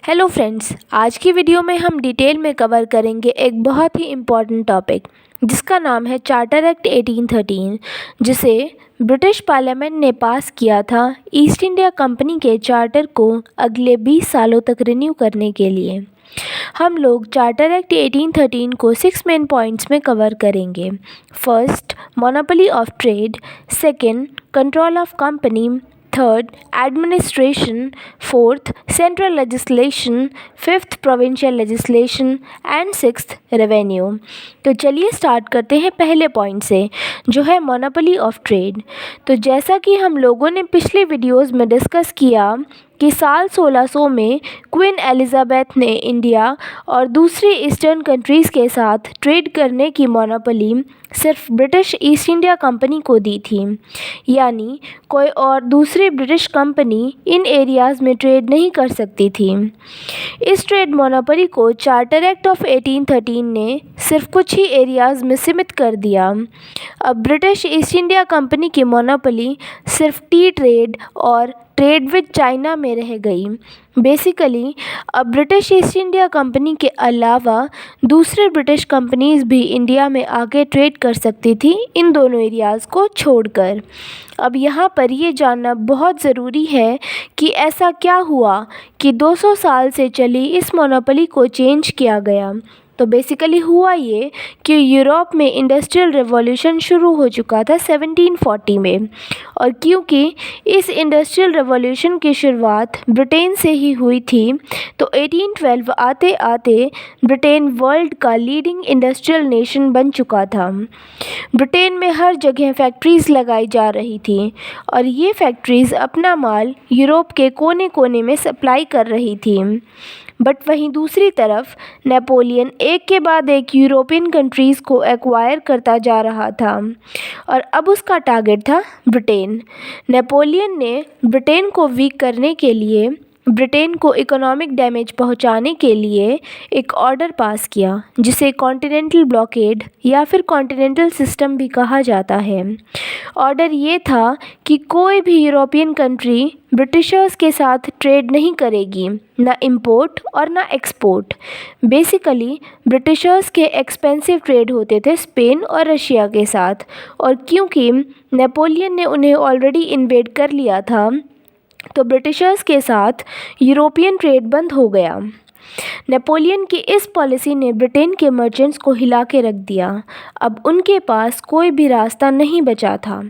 Hello friends, आज की video में हम डिटेल में कवर करेंगे एक बहुत ही इम्पॉर्टेंट टॉपिक जिसका नाम है चार्टर एक्ट 1813, जिसे ब्रिटिश पार्लियामेंट ने पास किया था ईस्ट इंडिया कंपनी के चार्टर को अगले 20 सालों तक रिन्यू करने के लिए। हम लोग चार्टर एक्ट 1813 को 6 मेन पॉइंट्स में कवर करेंगे। First, monopoly of trade. Second, control of company. Third, administration. Fourth, central legislation. Fifth, provincial legislation and sixth, revenue. तो चलिए स्टार्ट करते हैं पहले पॉइंट से, जो है मोनोपोली ऑफ ट्रेड। तो जैसा कि हम लोगों ने पिछले वीडियोस में डिस्कस किया कि साल 1600 में क्वीन एलिजाबेथ ने इंडिया और दूसरी ईस्टर्न कंट्रीज़ के साथ ट्रेड करने की मोनोपोली सिर्फ ब्रिटिश ईस्ट इंडिया कंपनी को दी थी, यानी कोई और दूसरी ब्रिटिश कंपनी इन एरियाज़ में ट्रेड नहीं कर सकती थी। इस ट्रेड मोनोपोली को चार्टर एक्ट ऑफ 1813 ने सिर्फ कुछ ही एरियाज़ में सीमित कर दिया। अब ब्रिटिश ईस्ट इंडिया कंपनी की मोनोपोली सिर्फ टी ट्रेड और ट्रेड विद चाइना में रह गई। बेसिकली अब ब्रिटिश ईस्ट इंडिया कंपनी के अलावा दूसरे ब्रिटिश कंपनीज़ भी इंडिया में आके ट्रेड कर सकती थी, इन दोनों एरियाज़ को छोड़कर। अब यहाँ पर ये जानना बहुत ज़रूरी है कि ऐसा क्या हुआ कि 200 साल से चली इस मोनोपोली को चेंज किया गया। तो बेसिकली हुआ ये कि यूरोप में इंडस्ट्रियल रिवॉल्यूशन शुरू हो चुका था 1740 में, और क्योंकि इस इंडस्ट्रियल रिवॉल्यूशन की शुरुआत ब्रिटेन से ही हुई थी, तो 1812 आते आते ब्रिटेन वर्ल्ड का लीडिंग इंडस्ट्रियल नेशन बन चुका था। ब्रिटेन में हर जगह फैक्ट्रीज़ लगाई जा रही थी और ये फैक्ट्रीज़ अपना माल यूरोप के कोने कोने में सप्लाई कर रही थी। बट वहीं दूसरी तरफ नेपोलियन एक के बाद एक यूरोपियन कंट्रीज़ को एक्वायर करता जा रहा था और अब उसका टारगेट था ब्रिटेन। नेपोलियन ने ब्रिटेन को वीक करने के लिए, ब्रिटेन को इकोनॉमिक डैमेज पहुंचाने के लिए एक ऑर्डर पास किया, जिसे कॉन्टिनेंटल ब्लॉकेड या फिर कॉन्टिनेंटल सिस्टम भी कहा जाता है। ऑर्डर ये था कि कोई भी यूरोपियन कंट्री ब्रिटिशर्स के साथ ट्रेड नहीं करेगी, ना इंपोर्ट और ना एक्सपोर्ट। बेसिकली ब्रिटिशर्स के एक्सपेंसिव ट्रेड होते थे स्पेन और रशिया के साथ, और क्योंकि नेपोलियन ने उन्हें ऑलरेडी इन्वेड कर लिया था, तो ब्रिटिशर्स के साथ यूरोपियन ट्रेड बंद हो गया। नेपोलियन की इस पॉलिसी ने ब्रिटेन के मर्चेंट्स को हिला के रख दिया। अब उनके पास कोई भी रास्ता नहीं बचा था।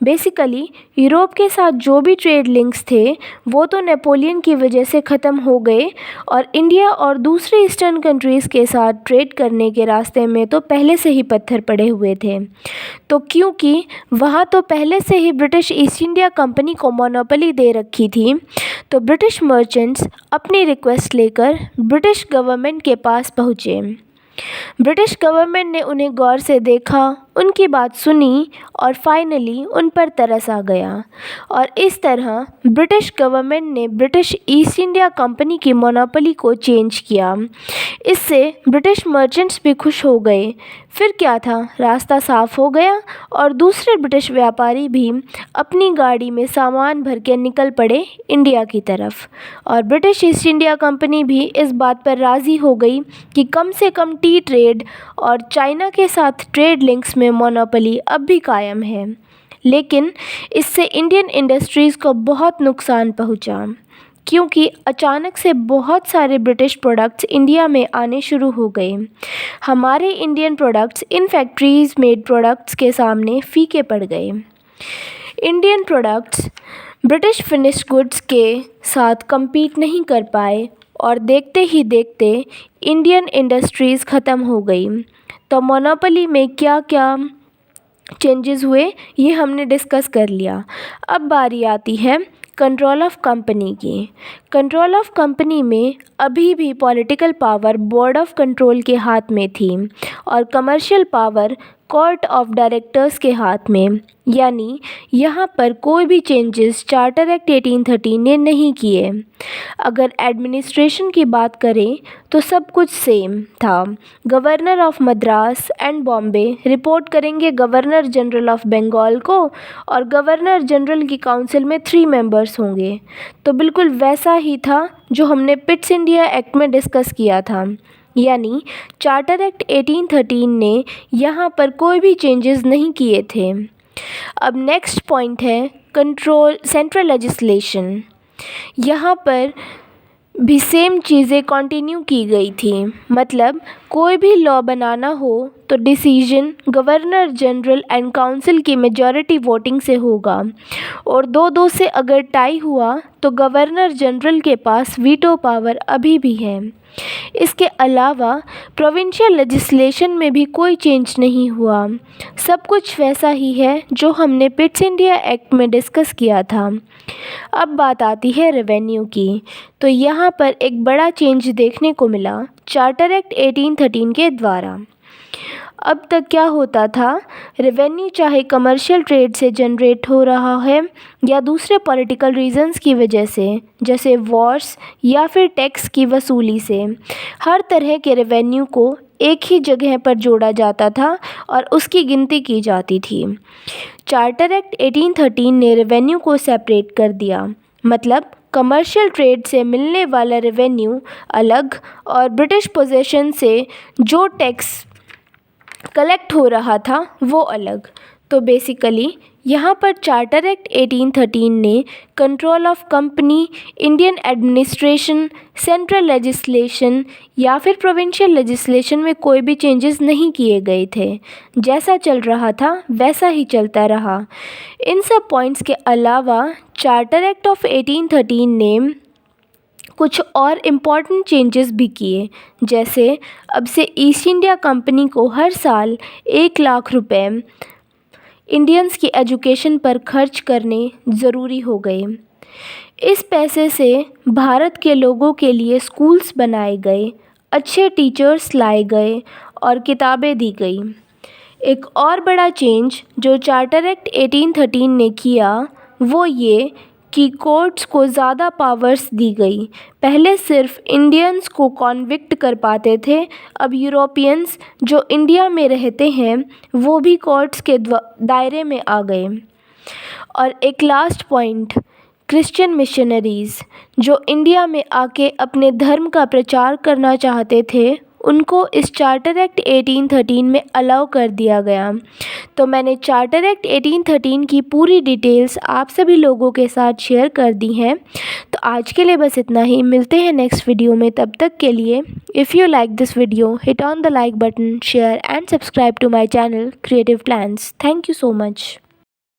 बेसिकली यूरोप के साथ जो भी ट्रेड लिंक्स थे वो तो नेपोलियन की वजह से ख़त्म हो गए, और इंडिया और दूसरी ईस्टर्न कंट्रीज़ के साथ ट्रेड करने के रास्ते में तो पहले से ही पत्थर पड़े हुए थे। तो क्योंकि वहाँ तो पहले से ही ब्रिटिश ईस्ट इंडिया कंपनी को मोनोपोली दे रखी थी, तो ब्रिटिश मर्चेंट्स अपनी रिक्वेस्ट लेकर ब्रिटिश गवर्नमेंट के पास पहुँचे। ब्रिटिश गवर्नमेंट ने उन्हें गौर से देखा, उनकी बात सुनी और फाइनली उन पर तरस आ गया, और इस तरह ब्रिटिश गवर्नमेंट ने ब्रिटिश ईस्ट इंडिया कंपनी की मोनोपोली को चेंज किया। इससे ब्रिटिश मर्चेंट्स भी खुश हो गए। फिर क्या था, रास्ता साफ हो गया और दूसरे ब्रिटिश व्यापारी भी अपनी गाड़ी में सामान भर के निकल पड़े इंडिया की तरफ, और ब्रिटिश ईस्ट इंडिया कंपनी भी इस बात पर राज़ी हो गई कि कम से कम टी ट्रेड और चाइना के साथ ट्रेड लिंक्स में मोनोपोली अब भी कायम है। लेकिन इससे इंडियन इंडस्ट्रीज़ को बहुत नुकसान पहुंचा, क्योंकि अचानक से बहुत सारे ब्रिटिश प्रोडक्ट्स इंडिया में आने शुरू हो गए। हमारे Indian products in factories made products के सामने फीके पड़ गए। Indian products British finished goods के साथ compete नहीं कर पाए, और देखते ही देखते इंडियन इंडस्ट्रीज़ ख़त्म हो गई। तो मोनोपोली में क्या क्या चेंजेस हुए ये हमने डिस्कस कर लिया। अब बारी आती है कंट्रोल ऑफ कंपनी की। कंट्रोल ऑफ कंपनी में अभी भी political power board of control के हाथ में थी, और commercial power court of directors के हाथ में, यानी यहाँ पर कोई भी चेंजेस चार्टर एक्ट 1813 ने नहीं किए। अगर एडमिनिस्ट्रेशन की बात करें तो सब कुछ सेम था। Governor of Madras and Bombay report करेंगे गवर्नर जनरल ऑफ बंगाल को और गवर्नर जनरल की काउंसिल में 3 मेंबर्स होंगे। तो बिल्कुल वैसा ही था जो हमने पिट्स इंडिया एक्ट में डिस्कस किया था, यानी चार्टर एक्ट 1813 ने यहाँ पर कोई भी चेंजेस नहीं किए थे। अब नेक्स्ट पॉइंट है कंट्रोल सेंट्रल लेजिस्लेशन। यहाँ पर भी सेम चीज़ें कंटिन्यू की गई थी, मतलब कोई भी लॉ बनाना हो तो decision governor general and council की मेजॉरिटी वोटिंग से होगा और 2-2 से अगर टाई हुआ तो गवर्नर जनरल के पास वीटो पावर अभी भी है। इसके अलावा प्रोविंशियल लेजिस्लेशन में भी कोई चेंज नहीं हुआ, सब कुछ वैसा ही है जो हमने पिट्स इंडिया एक्ट में डिस्कस किया था। अब बात आती है रेवेन्यू की, तो यहाँ पर एक बड़ा चेंज देखने को मिला चार्टर एक्ट 1813 के द्वारा। अब तक क्या होता था, रेवेन्यू चाहे कमर्शियल ट्रेड से जनरेट हो रहा है या दूसरे पॉलिटिकल रीजंस की वजह से जैसे वॉर्स या फिर टैक्स की वसूली से, हर तरह के रेवेन्यू को एक ही जगह पर जोड़ा जाता था और उसकी गिनती की जाती थी। चार्टर एक्ट 1813 ने रेवेन्यू को सेपरेट कर दिया, मतलब कमर्शियल ट्रेड से मिलने वाला रेवेन्यू अलग और ब्रिटिश पोजेशन से जो टैक्स कलेक्ट हो रहा था वो अलग। तो बेसिकली यहाँ पर चार्टर एक्ट 1813 ने control of company, Indian administration, central legislation या फिर प्रोविंशियल लेजिस्लेशन में कोई भी चेंजेस नहीं किए गए थे। जैसा चल रहा था वैसा ही चलता रहा। इन सब पॉइंट्स के अलावा चार्टर एक्ट ऑफ 1813 ने कुछ और इम्पॉर्टेंट चेंजेस भी किए, जैसे अब से ईस्ट इंडिया कंपनी को हर साल 1 लाख रुपए इंडियंस की एजुकेशन पर खर्च करने ज़रूरी हो गए। इस पैसे से भारत के लोगों के लिए स्कूल्स बनाए गए, अच्छे टीचर्स लाए गए और किताबें दी गई। एक और बड़ा चेंज जो चार्टर एक्ट 1813 ने किया वो ये कि कोर्ट्स को ज़्यादा पावर्स दी गई। पहले सिर्फ इंडियंस को कॉन्विक्ट कर पाते थे, अब यूरोपियंस जो इंडिया में रहते हैं वो भी कोर्ट्स के दायरे में आ गए। और एक लास्ट पॉइंट, क्रिश्चियन मिशनरीज़ जो इंडिया में आके अपने धर्म का प्रचार करना चाहते थे उनको इस चार्टर एक्ट 1813 में अलाउ कर दिया गया। तो मैंने चार्टर एक्ट 1813 की पूरी डिटेल्स आप सभी लोगों के साथ शेयर कर दी हैं। तो आज के लिए बस इतना ही, मिलते हैं नेक्स्ट वीडियो में। तब तक के लिए if you like this video hit on the like button, share and subscribe to my channel creative plans. Thank you so much.